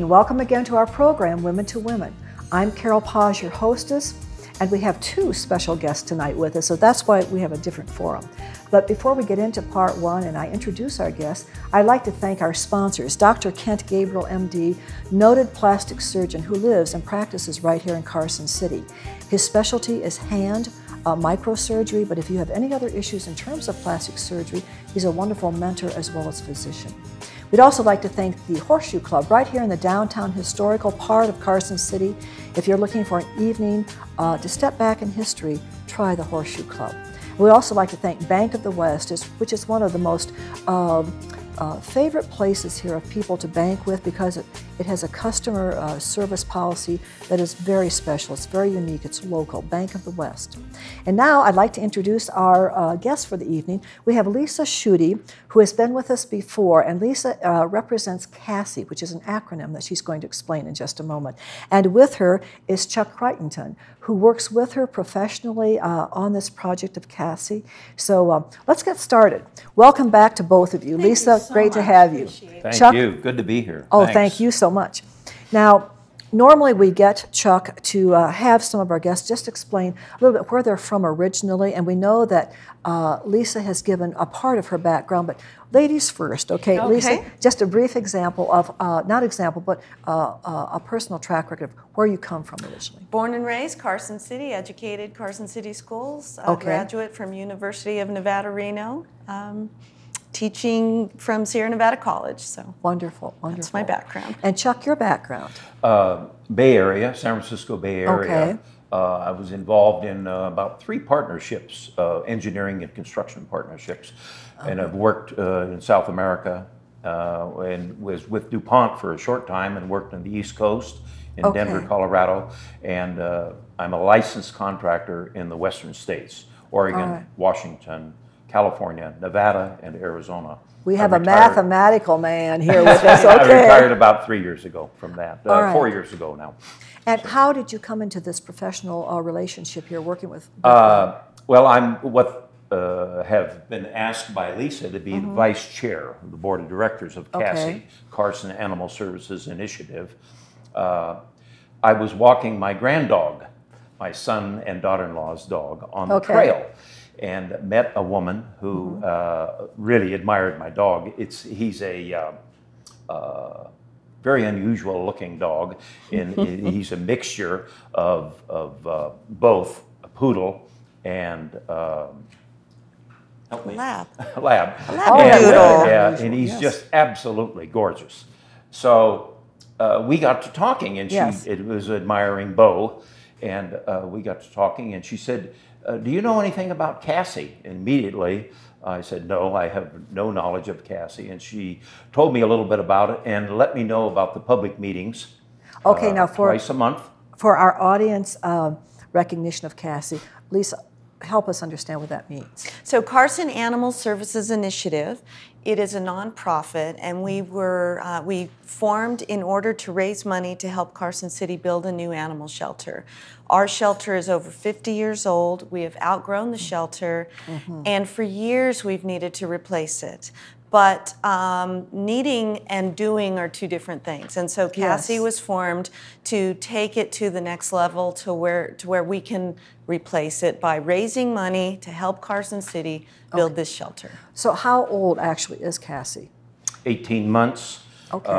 evening. Welcome again to our program, Women to Women. I'm Carol Paz, your hostess, and we have two special guests tonight with us, so that's why we have a different forum. But before we get into part one and I introduce our guests, I'd like to thank our sponsors, Dr. Kent Gabriel, MD, noted plastic surgeon who lives and practices right here in Carson City. His specialty is hand microsurgery, but if you have any other issues in terms of plastic surgery, he's a wonderful mentor as well as physician. We'd also like to thank the Horseshoe Club right here in the downtown historical part of Carson City. If you're looking for an evening to step back in history, try the Horseshoe Club. We'd also like to thank Bank of the West, which is one of the most favorite places here of people to bank with because it has a customer service policy that is very special. It's very unique. It's local, Bank of the West. And now I'd like to introduce our guest for the evening. We have Lisa Schutte, who has been with us before, and Lisa represents ChuckC, which is an acronym that she's going to explain in just a moment. And with her is Chuck Crichton, who works with her professionally on this project of ChuckC. So let's get started. Welcome back to both of you. Thank Lisa, you so great to much. have you. Thank Chuck, you. Good to be here. Oh, Thanks. thank you so much. Now, normally we get Chuck to have some of our guests just explain a little bit where they're from originally, and we know that Lisa has given a part of her background, but ladies first, okay? Lisa, just a brief example of, not example, but a personal track record of where you come from originally. Born and raised Carson City, educated Carson City Schools, graduate from University of Nevada, Reno, teaching from Sierra Nevada College. So wonderful, wonderful. That's my background. And Chuck, your background? Bay Area, San Francisco Bay Area. Okay. I was involved in about 3 partnerships, engineering and construction partnerships. And I've worked in South America and was with DuPont for a short time and worked on the East Coast in Denver, Colorado. And I'm a licensed contractor in the western states, Oregon, Washington, California, Nevada, and Arizona. We have a mathematical man here with us, I retired about 3 years ago from that, 4 years ago now. And how did you come into this professional relationship here working with? Well, I'm have been asked by Lisa to be the vice chair of the board of directors of ChuckC, Carson Animal Services Initiative. I was walking my granddog, my son and daughter-in-law's dog, on the trail, and met a woman who really admired my dog. He's a very unusual looking dog, and he's a mixture of both a poodle and Lab. And he's just absolutely gorgeous. So we got to talking, and it was admiring Bo, and we got to talking, and she said, do you know anything about ChuckC? Immediately, I said, no, I have no knowledge of ChuckC. And she told me a little bit about it and let me know about the public meetings. Okay, now twice a month. For our audience recognition of ChuckC, Lisa, help us understand what that means. So Carson Animal Services Initiative, it is a nonprofit, and we formed in order to raise money to help Carson City build a new animal shelter. Our shelter is over 50 years old. We have outgrown the shelter, and for years we've needed to replace it. But needing and doing are two different things. And so ChuckC was formed to take it to the next level to where we can replace it by raising money to help Carson City build this shelter. So how old actually is ChuckC? 18 months. Okay.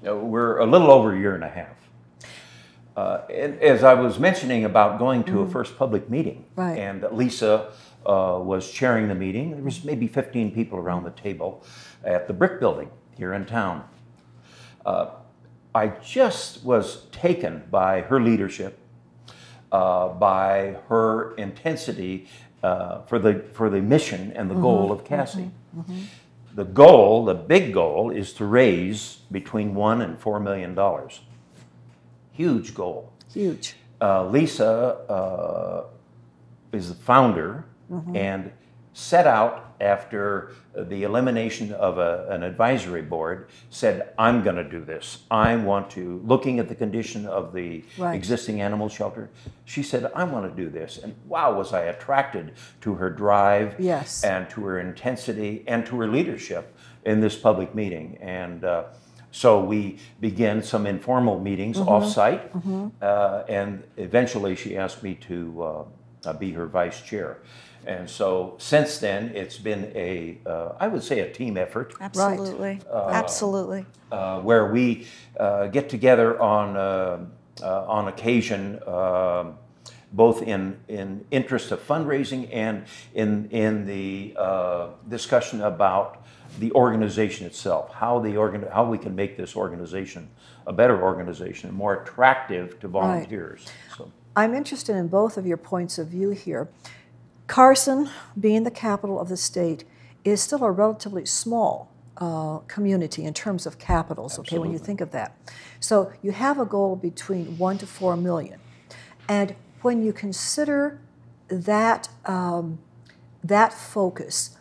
We're a little over a year and a half. And as I was mentioning about going to a first public meeting, and Lisa was chairing the meeting. There was maybe 15 people around the table at the Brick Building here in town. I just was taken by her leadership, by her intensity for the mission and the goal of ChuckC. The goal, the big goal, is to raise between $1 and $4 million. Huge goal. Huge. Lisa is the founder and set out after the elimination of an advisory board, said, I'm going to do this. I want to, looking at the condition of the existing animal shelter, she said, I want to do this. And wow, was I attracted to her drive and to her intensity and to her leadership in this public meeting. And So we began some informal meetings off-site, and eventually she asked me to be her vice chair. And so since then, it's been I would say a team effort. Absolutely, absolutely. Where we get together on occasion, both in interest of fundraising and in the discussion about the organization itself, how we can make this organization a better organization, more attractive to volunteers. Right. So. I'm interested in both of your points of view here. Carson, being the capital of the state, is still a relatively small community in terms of capitals, okay, when you think of that. So you have a goal between 1 to 4 million. And when you consider that, that focus,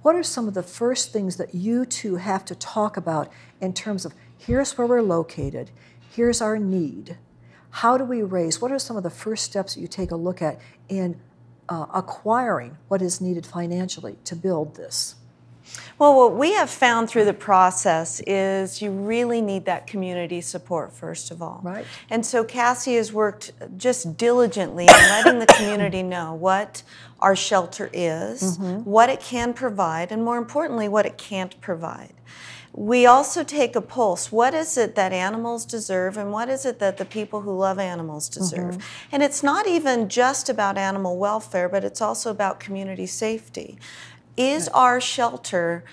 what are some of the first things that you two have to talk about in terms of here's where we're located, here's our need, how do we raise, what are some of the first steps that you take a look at in acquiring what is needed financially to build this? Well, what we have found through the process is you really need that community support, first of all. Right. And so Cassie has worked just diligently in letting the community know what our shelter is, what it can provide, and more importantly, what it can't provide. We also take a pulse. What is it that animals deserve, and what is it that the people who love animals deserve? And it's not even just about animal welfare, but it's also about community safety. Is our shelter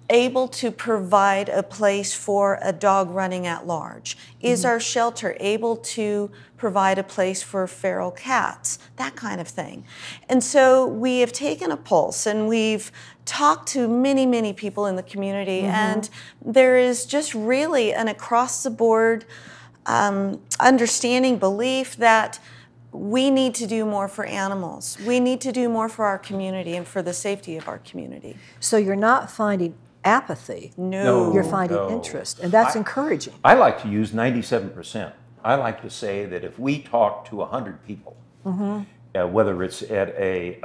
able to provide a place for a dog running at large? Is our shelter able to provide a place for feral cats? That kind of thing. And so we have taken a pulse and we've talked to many, many people in the community, and there is just really an across-the-board understanding, belief that we need to do more for animals. We need to do more for our community and for the safety of our community. So you're not finding apathy. No. You're finding interest, and that's encouraging. I like to use 97%. I like to say that if we talk to 100 people, whether it's at a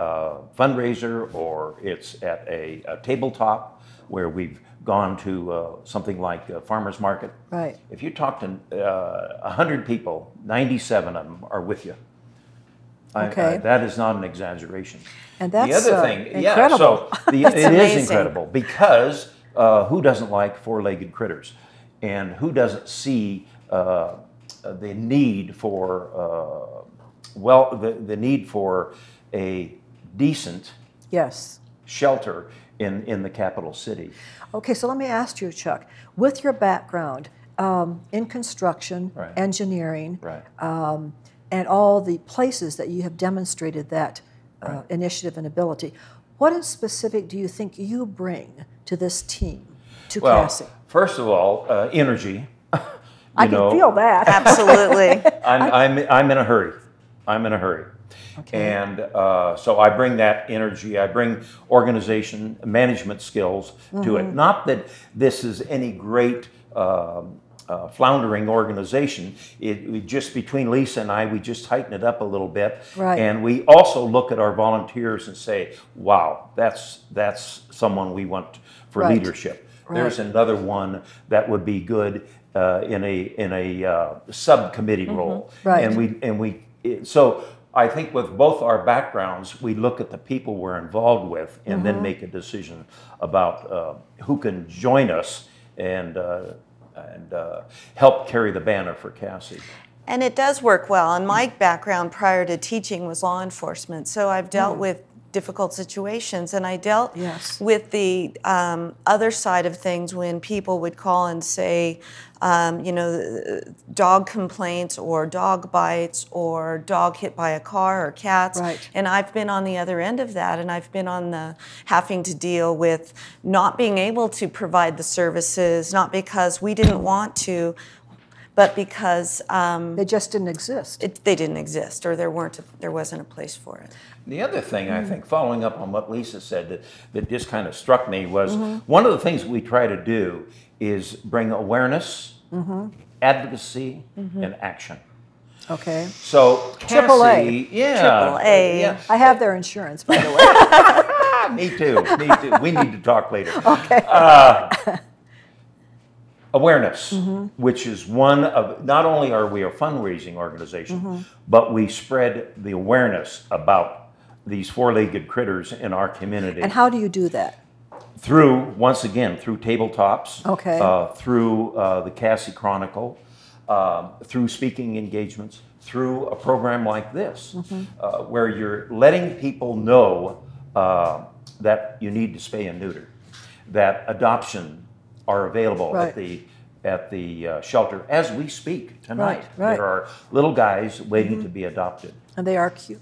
fundraiser or it's at a tabletop where we've gone to something like a farmer's market, right. If you talk to 100 people, 97 of them are with you. Okay. That is not an exaggeration. And that's the other thing, incredible. It is incredible because who doesn't like four-legged critters, and who doesn't see the need for the need for a decent shelter in the capital city. Okay, so let me ask you, Chuck, with your background in construction, engineering, and all the places that you have demonstrated that initiative and ability, what in specific do you think you bring to this team, to Cassie? First of all, energy. I can feel that. Absolutely. I'm in a hurry. I'm in a hurry. Okay. And so I bring that energy, I bring organization, management skills to it. Not that this is any great floundering organization. It just between Lisa and I, we just tighten it up a little bit. Right. And we also look at our volunteers and say, wow, that's someone we want for leadership. There's another one that would be good in a subcommittee role. Right. So I think with both our backgrounds, we look at the people we're involved with and then make a decision about who can join us and help carry the banner for Cassie. And it does work well. And my background prior to teaching was law enforcement, so I've dealt with difficult situations, and I dealt with the other side of things when people would call and say, you know, dog complaints or dog bites or dog hit by a car or cats. Right. And I've been on the other end of that, and I've been on the having to deal with not being able to provide the services, not because we didn't want to, but because they just didn't exist. They didn't exist, or there wasn't a place for it. The other thing, I think, following up on what Lisa said that just kind of struck me was one of the things we try to do is bring awareness, advocacy, and action. Okay. So Cassie, AAA. AAA. Yeah. I have their insurance, by the way. Me too. Me too. We need to talk later. Okay. Awareness, which is one of, not only are we a fundraising organization, but we spread the awareness about these four-legged critters in our community. And how do you do that? Through, once again, through tabletops, through the Cassie Chronicle, through speaking engagements, through a program like this, where you're letting people know that you need to spay and neuter, that adoption are available at the shelter as we speak tonight. There are little guys waiting to be adopted. And they are cute.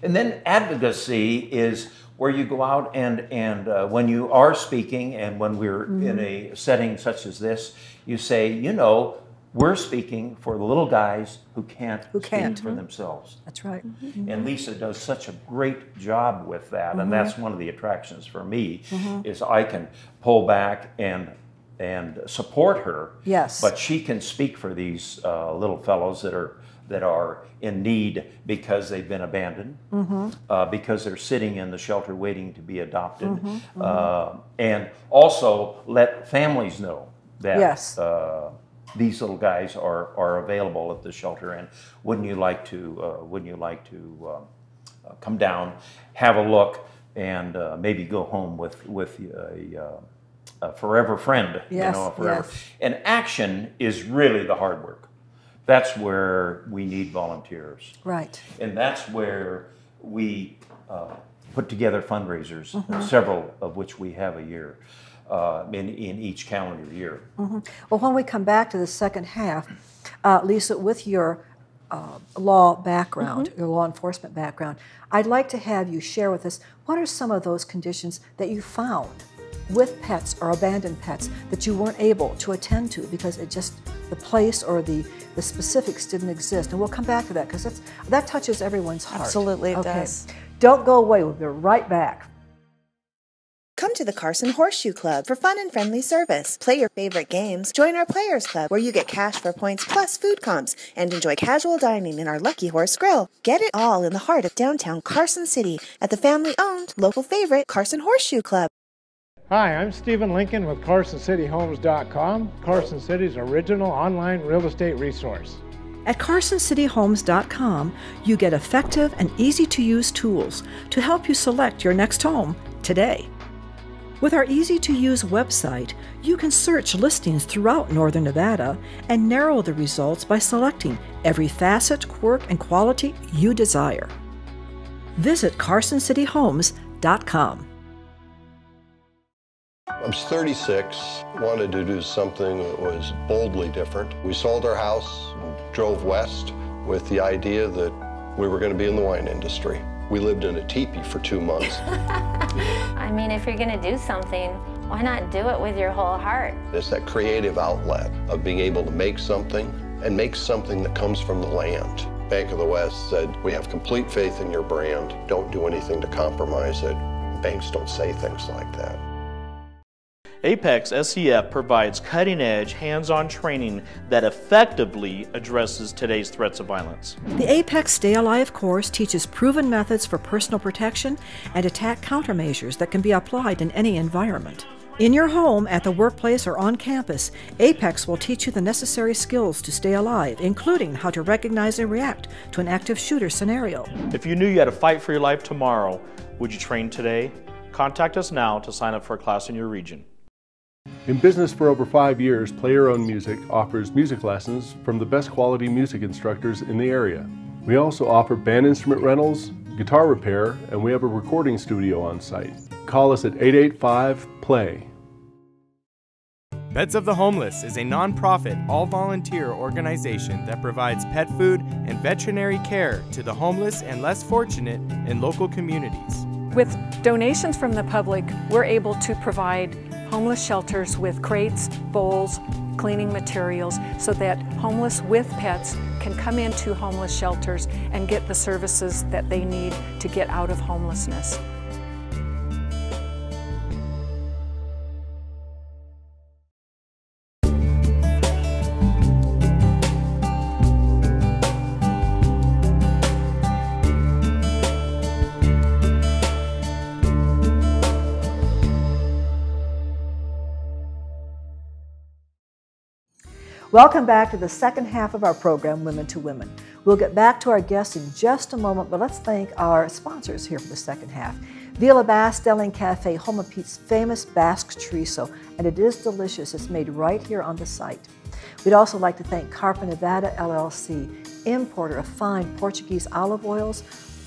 And then advocacy is where you go out and when you are speaking and when we're in a setting such as this, you say, you know, we're speaking for the little guys who can't speak for themselves. That's right. And Lisa does such a great job with that. And that's one of the attractions for me is I can pull back and support her. Yes. But she can speak for these little fellows that are in need because they've been abandoned, because they're sitting in the shelter waiting to be adopted, and also let families know that these little guys are available at the shelter, and wouldn't you like to come down, have a look, and maybe go home with a forever friend, you know, a forever. And action is really the hard work. That's where we need volunteers. Right. And that's where we put together fundraisers, several of which we have a year, in each calendar year. Well, when we come back to the second half, Lisa, with your law background, your law enforcement background, I'd like to have you share with us what are some of those conditions that you found with pets or abandoned pets that you weren't able to attend to because it just, the place or the specifics didn't exist. And we'll come back to that because that touches everyone's heart. Absolutely, it does. Don't go away. We'll be right back. Come to the Carson Horseshoe Club for fun and friendly service. Play your favorite games. Join our Players Club where you get cash for points plus food comps and enjoy casual dining in our Lucky Horse Grill. Get it all in the heart of downtown Carson City at the family-owned, local favorite Carson Horseshoe Club. Hi, I'm Stephen Lincoln with CarsonCityHomes.com, Carson City's original online real estate resource. At CarsonCityHomes.com, you get effective and easy-to-use tools to help you select your next home today. With our easy-to-use website, you can search listings throughout Northern Nevada and narrow the results by selecting every facet, quirk, and quality you desire. Visit CarsonCityHomes.com. I was 36, wanted to do something that was boldly different. We sold our house and drove west with the idea that we were going to be in the wine industry. We lived in a teepee for 2 months. I mean, if you're going to do something, why not do it with your whole heart? It's that creative outlet of being able to make something and make something that comes from the land. Bank of the West said, we have complete faith in your brand. Don't do anything to compromise it. Banks don't say things like that. Apex SCF provides cutting-edge, hands-on training that effectively addresses today's threats of violence. The Apex Stay Alive course teaches proven methods for personal protection and attack countermeasures that can be applied in any environment. In your home, at the workplace, or on campus, Apex will teach you the necessary skills to stay alive, including how to recognize and react to an active shooter scenario. If you knew you had to fight for your life tomorrow, would you train today? Contact us now to sign up for a class in your region. In business for over 5 years, Play Your Own Music offers music lessons from the best quality music instructors in the area. We also offer band instrument rentals, guitar repair, and we have a recording studio on site. Call us at 885-PLAY. Pets of the Homeless is a non-profit, all-volunteer organization that provides pet food and veterinary care to the homeless and less fortunate in local communities. With donations from the public, we're able to provide homeless shelters with crates, bowls, cleaning materials so that homeless with pets can come into homeless shelters and get the services that they need to get out of homelessness. Welcome back to the second half of our program, Women to Women. We'll get back to our guests in just a moment, but let's thank our sponsors here for the second half. Villa Basque Cafe, home of Pete's famous Basque chorizo, and it is delicious. It's made right here on the site. We'd also like to thank Carpa Nevada LLC, importer of fine Portuguese olive oils,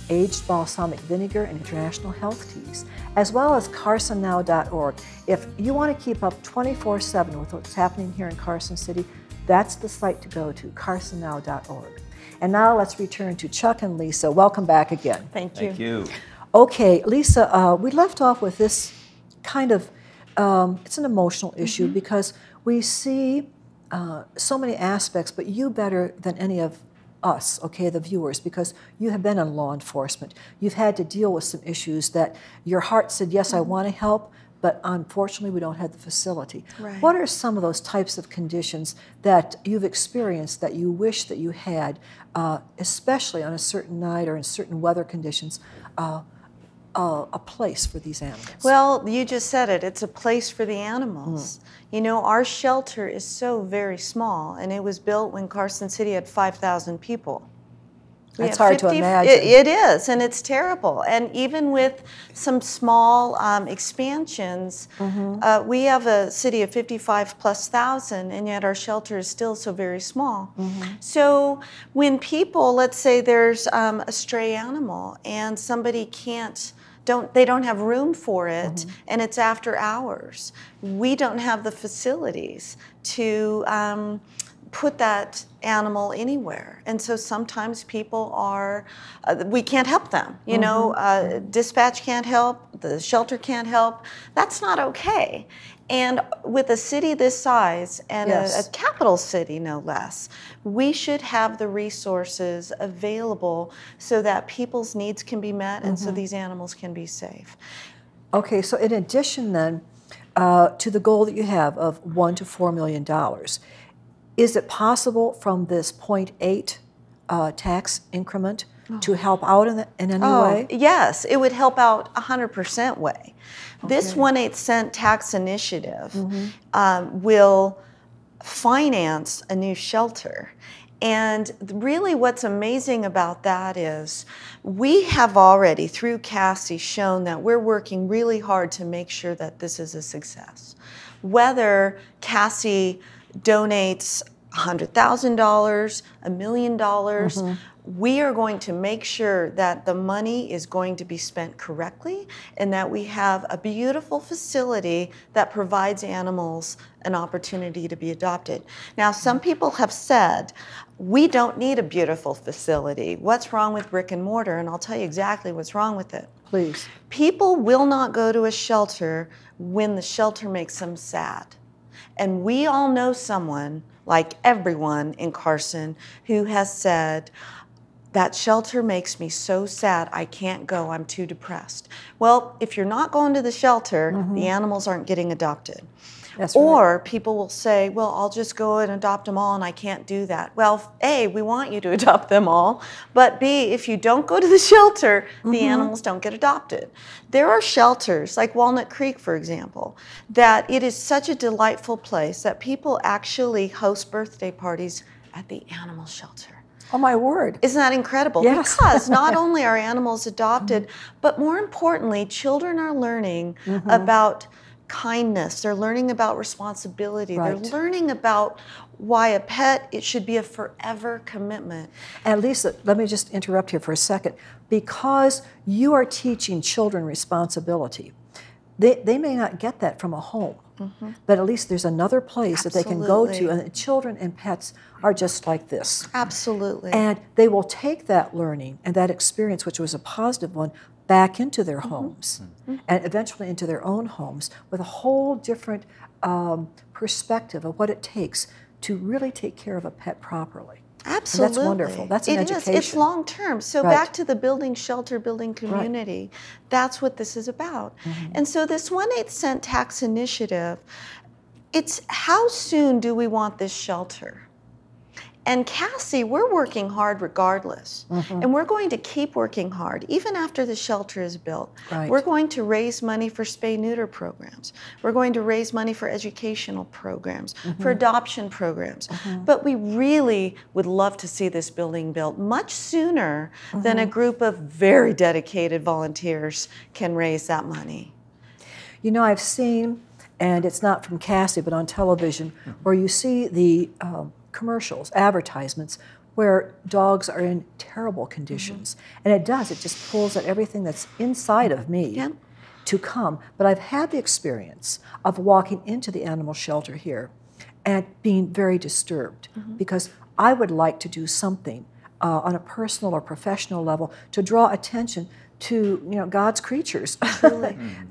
aged balsamic vinegar, and international health teas, as well as carsonnow.org. If you want to keep up 24/7 with what's happening here in Carson City, that's the site to go to, carsonnow.org. And now let's return to Chuck and Lisa. Welcome back again. Thank you. Thank you. Okay, Lisa, we left off with this kind of, it's an emotional issue because we see so many aspects, but you better than any of us, okay, the viewers, because you have been in law enforcement. You've had to deal with some issues that your heart said, yes, I want to help, but unfortunately we don't have the facility. Right. What are some of those types of conditions that you've experienced that you wish that you had, especially on a certain night or in certain weather conditions, a place for these animals? Well, you just said it. It's a place for the animals. You know, our shelter is so very small, and it was built when Carson City had 5,000 people. It's hard to imagine. It is, and it's terrible. And even with some small expansions, we have a city of 55,000+, and yet our shelter is still so very small. So when people, let's say there's a stray animal and somebody they don't have room for it, and it's after hours, we don't have the facilities to put that animal anywhere. And so sometimes people are, we can't help them. You know, dispatch can't help, the shelter can't help. That's not okay. And with a city this size, and a capital city no less, we should have the resources available so that people's needs can be met and so these animals can be safe. Okay, so in addition then to the goal that you have of $1 to $4 million, is it possible from this 0.8 tax increment to help out in any way? Yes, it would help out 100% way. This 1/8 cent tax initiative will finance a new shelter. And really what's amazing about that is we have already, through ChuckC, shown that we're working really hard to make sure that this is a success. Whether ChuckC donates $100,000, $1 million, we are going to make sure that the money is going to be spent correctly and that we have a beautiful facility that provides animals an opportunity to be adopted. Now, some people have said, we don't need a beautiful facility. What's wrong with brick and mortar? And I'll tell you exactly what's wrong with it. Please. People will not go to a shelter when the shelter makes them sad. And we all know someone, like everyone in Carson, who has said, that shelter makes me so sad, I can't go, I'm too depressed. Well, if you're not going to the shelter, the animals aren't getting adopted. That's or right. people will say, well, I'll just go and adopt them all and I can't do that. Well, A, we want you to adopt them all, but B, if you don't go to the shelter, the animals don't get adopted. There are shelters, like Walnut Creek, for example, that it is such a delightful place that people actually host birthday parties at the animal shelter. Oh, my word. Isn't that incredible? Yes. Because not only are animals adopted, but more importantly, children are learning about kindness. They're learning about responsibility. Right. They're learning about why a pet, it should be a forever commitment. And Lisa, let me just interrupt here for a second. Because you are teaching children responsibility, they may not get that from a home. But at least there's another place that they can go to, and children and pets are just like this. Absolutely. And they will take that learning and that experience, which was a positive one, back into their homes and eventually into their own homes with a whole different perspective of what it takes to really take care of a pet properly. Absolutely. And that's wonderful. That's an education. It's long term. So back to the building shelter, building community, that's what this is about. And so this 1/8 cent tax initiative, it's how soon do we want this shelter? And ChuckC, we're working hard regardless. And we're going to keep working hard, even after the shelter is built. Right. We're going to raise money for spay-neuter programs. We're going to raise money for educational programs, for adoption programs. But we really would love to see this building built much sooner than a group of very dedicated volunteers can raise that money. You know, I've seen, and it's not from ChuckC, but on television, where you see the commercials, advertisements, where dogs are in terrible conditions. And it just pulls at everything that's inside of me to come. But I've had the experience of walking into the animal shelter here and being very disturbed because I would like to do something on a personal or professional level to draw attention to, you know, God's creatures.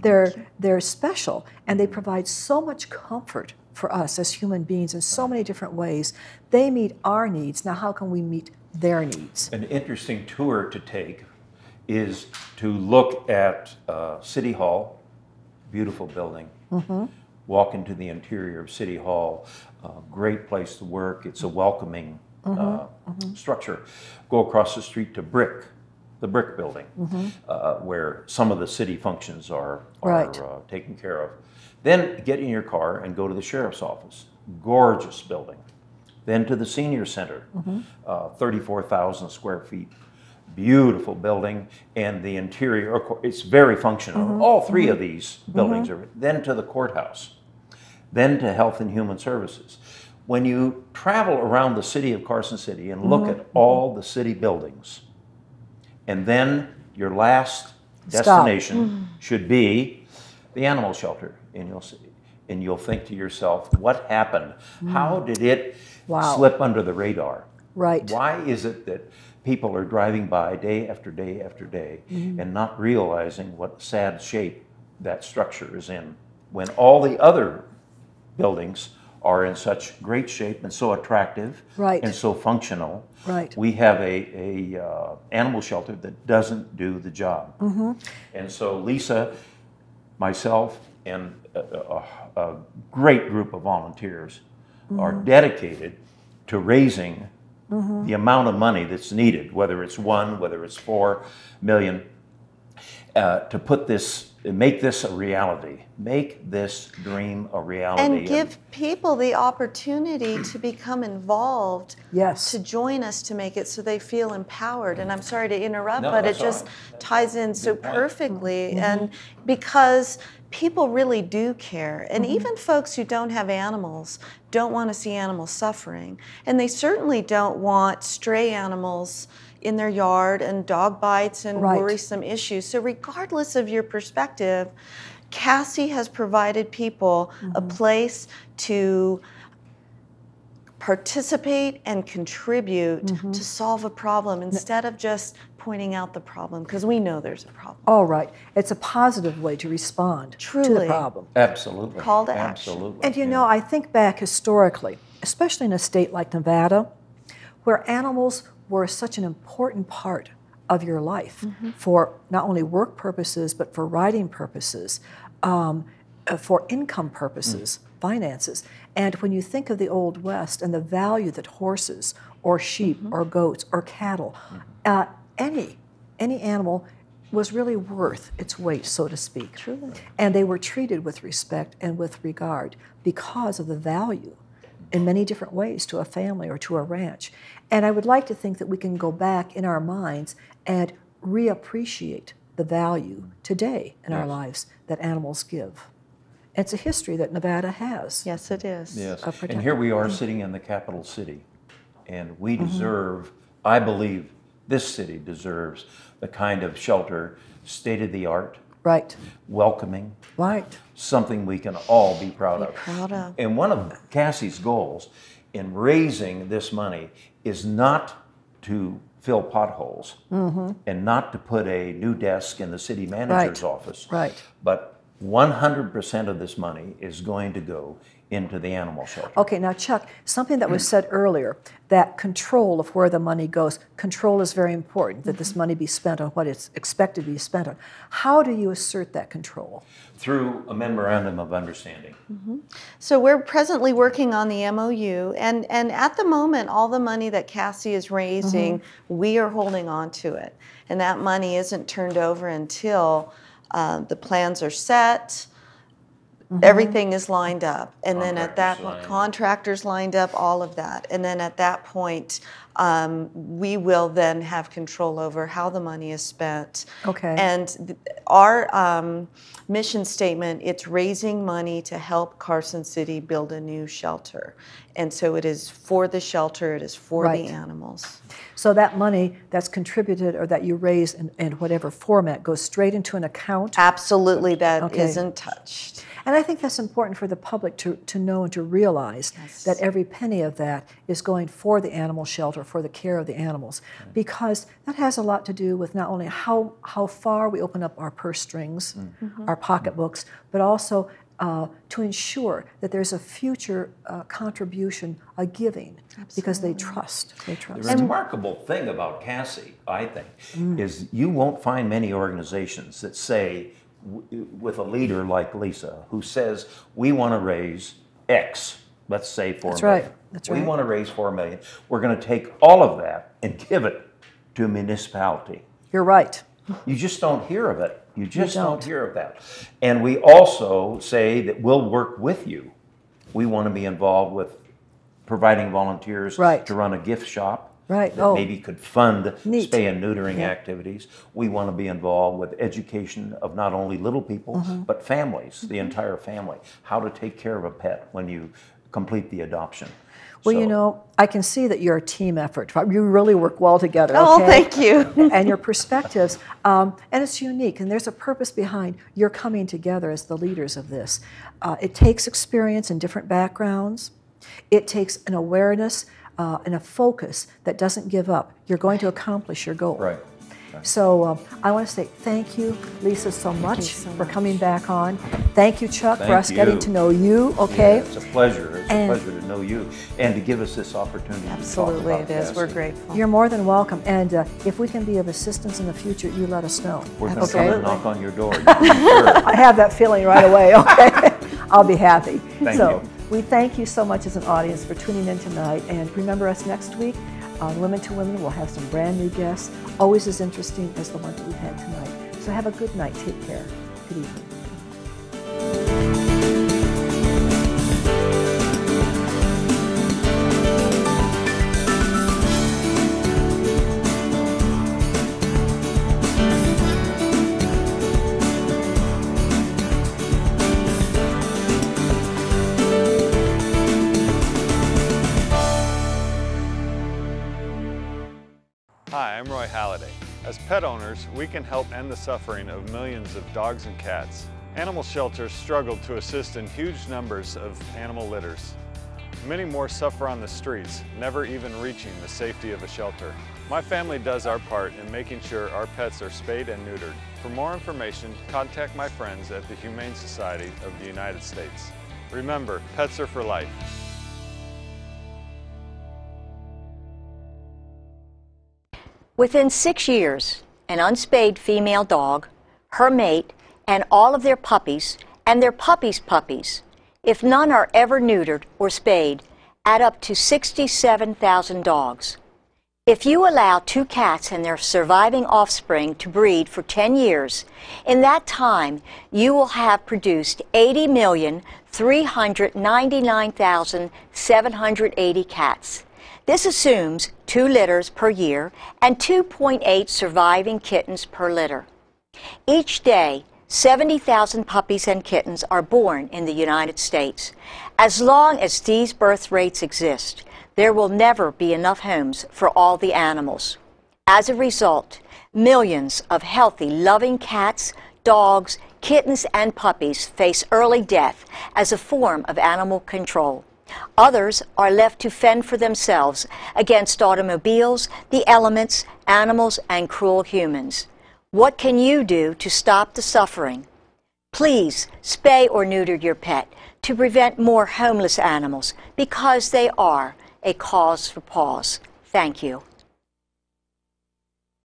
They're special, and they provide so much comfort for us as human beings in so many different ways. They meet our needs. Now, how can we meet their needs? An interesting tour to take is to look at City Hall, beautiful building. Walk into the interior of City Hall, great place to work. It's a welcoming structure. Go across the street to the brick building, where some of the city functions are taken care of. Then get in your car and go to the sheriff's office. Gorgeous building. Then to the senior center, 34,000 square feet. Beautiful building, and the interior, it's very functional. All three of these buildings are. Then to the courthouse. Then to Health and Human Services. When you travel around the city of Carson City and look at all the city buildings, and then your last destination should be the animal shelter, and you'll think to yourself, what happened? How did it slip under the radar? Right. Why is it that people are driving by day after day after day and not realizing what sad shape that structure is in, when all the other buildings are in such great shape and so attractive and so functional? We have a animal shelter that doesn't do the job. And so Lisa, myself, and a great group of volunteers are dedicated to raising the amount of money that's needed, whether it's whether it's 4 million, to put this, make this a reality, make this dream a reality. And give people the opportunity to become involved, to join us to make it so they feel empowered. And I'm sorry to interrupt, but it just ties in so perfectly. And because people really do care, and even folks who don't have animals don't want to see animals suffering, and they certainly don't want stray animals in their yard and dog bites and worrisome issues. So regardless of your perspective, ChuckC has provided people a place to participate and contribute to solve a problem instead of just pointing out the problem, because we know there's a problem. All right. It's a positive way to respond to the problem. Absolutely. Call to action. Absolutely. And you know, I think back historically, especially in a state like Nevada, where animals were such an important part of your life for not only work purposes, but for writing purposes, for income purposes, finances. And when you think of the Old West and the value that horses or sheep or goats or cattle, any animal was really worth its weight, so to speak. Truly. And they were treated with respect and with regard because of the value in many different ways to a family or to a ranch. And I would like to think that we can go back in our minds and reappreciate the value today in our lives that animals give. It's a history that Nevada has. Yes, it is. Yes, and here we are sitting in the capital city, and we deserve, I believe, this city deserves the kind of shelter, state-of-the-art, welcoming, something we can all be proud of. And one of ChuckC's goals in raising this money is not to fill potholes and not to put a new desk in the city manager's office, but 100% of this money is going to go into the animal shelter. Okay, now Chuck, something that was said earlier, that control of where the money goes, control is very important, that this money be spent on what it's expected to be spent on. How do you assert that control? Through a memorandum of understanding. So we're presently working on the MOU, and at the moment, all the money that Cassie is raising, we are holding on to it. And that money isn't turned over until the plans are set, everything is lined up, and then at that point, contractors lined up, all of that, and then at that point, we will then have control over how the money is spent. Okay. And our mission statement, it's raising money to help Carson City build a new shelter. And so it is for the shelter, it is for the animals. So that money that's contributed or that you raise in whatever format goes straight into an account? Absolutely, that isn't touched. And I think that's important for the public to know and to realize that every penny of that is going for the animal shelter, for the care of the animals, because that has a lot to do with not only how far we open up our purse strings, our pocketbooks, but also to ensure that there's a future contribution, a giving, because they trust. They trust. The remarkable thing about Cassie, I think, is you won't find many organizations that say, with a leader like Lisa, who says, we want to raise X, let's say $4 million. That's we right. want to raise $4 million. We're going to take all of that and give it to a municipality. You're right. You just don't hear of it. You just don't hear of that. And we also say that we'll work with you. We want to be involved with providing volunteers to run a gift shop. Right. That maybe could fund spay and neutering activities. We want to be involved with education of not only little people, but families, the entire family. How to take care of a pet when you complete the adoption. Well, you know, I can see that you're a team effort. You really work well together. Oh, thank you. And your perspectives, and it's unique, and there's a purpose behind your coming together as the leaders of this. It takes experience in different backgrounds. It takes an awareness and a focus that doesn't give up. You're going to accomplish your goal. Right. So I want to say thank you, Lisa, so much for coming back on. Thank you, Chuck, for us getting to know you. Okay. Yeah, it's a pleasure. It's a pleasure to know you and to give us this opportunity. Absolutely, to talk about it is. Cassie. We're grateful. You're more than welcome. And if we can be of assistance in the future, you let us know. We're going to come and knock on your door. Sure. I have that feeling right away. Okay. I'll be happy. Thank you. We thank you so much as an audience for tuning in tonight. And remember us next week on Women to Women. We'll have some brand new guests, always as interesting as the ones that we've had tonight. So have a good night. Take care. Good evening. Hi, I'm Roy Halliday. As pet owners, we can help end the suffering of millions of dogs and cats. Animal shelters struggle to assist in huge numbers of animal litters. Many more suffer on the streets, never even reaching the safety of a shelter. My family does our part in making sure our pets are spayed and neutered. For more information, contact my friends at the Humane Society of the United States. Remember, pets are for life. Within 6 years, an unspayed female dog, her mate, and all of their puppies, and their puppies' puppies, if none are ever neutered or spayed, add up to 67,000 dogs. If you allow 2 cats and their surviving offspring to breed for 10 years, in that time you will have produced 80,399,780 cats. This assumes 2 litters per year and 2.8 surviving kittens per litter. Each day, 70,000 puppies and kittens are born in the United States. As long as these birth rates exist, there will never be enough homes for all the animals. As a result, millions of healthy, loving cats, dogs, kittens, and puppies face early death as a form of animal control. Others are left to fend for themselves against automobiles, the elements, animals, and cruel humans. What can you do to stop the suffering? Please spay or neuter your pet. to prevent more homeless animals, because they are a cause for pause. Thank you.